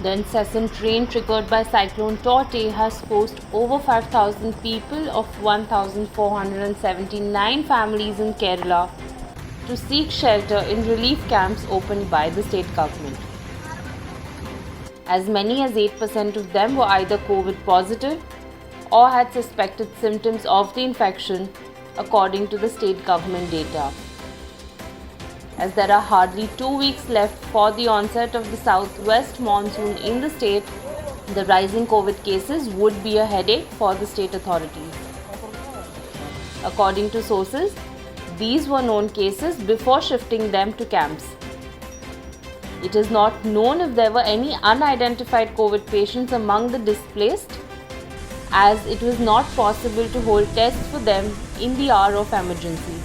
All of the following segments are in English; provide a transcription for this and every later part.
The incessant rain triggered by Cyclone Tauktae has forced over 5,000 people of 1,479 families in Kerala to seek shelter in relief camps opened by the state government. As many as 8% of them were either COVID positive or had suspected symptoms of the infection, according to the state government data. As there are hardly 2 weeks left for the onset of the southwest monsoon in the state, the rising COVID cases would be a headache for the state authorities. According to sources, these were known cases before shifting them to camps. It is not known if there were any unidentified COVID patients among the displaced, as it was not possible to hold tests for them in the hour of emergency.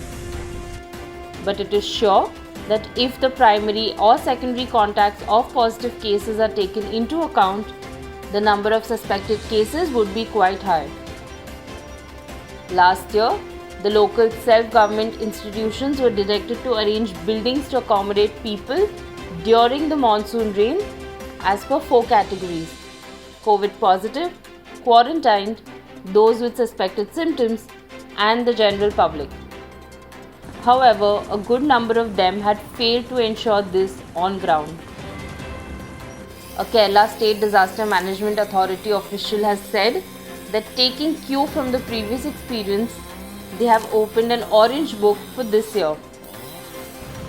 But it is sure that if the primary or secondary contacts of positive cases are taken into account, the number of suspected cases would be quite high. Last year, the local self-government institutions were directed to arrange buildings to accommodate people during the monsoon rain as per 4 categories: COVID positive, quarantined, those with suspected symptoms, and the general public. However, a good number of them had failed to ensure this on ground. A Kerala State Disaster Management Authority official has said that taking cue from the previous experience, they have opened an orange book for this year.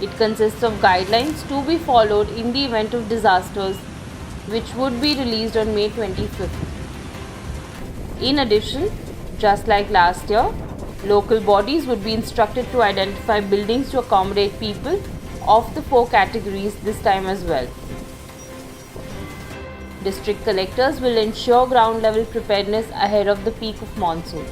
It consists of guidelines to be followed in the event of disasters, which would be released on May 25th. In addition, just like last year, local bodies would be instructed to identify buildings to accommodate people of the 4 categories this time as well. District collectors will ensure ground level preparedness ahead of the peak of monsoon.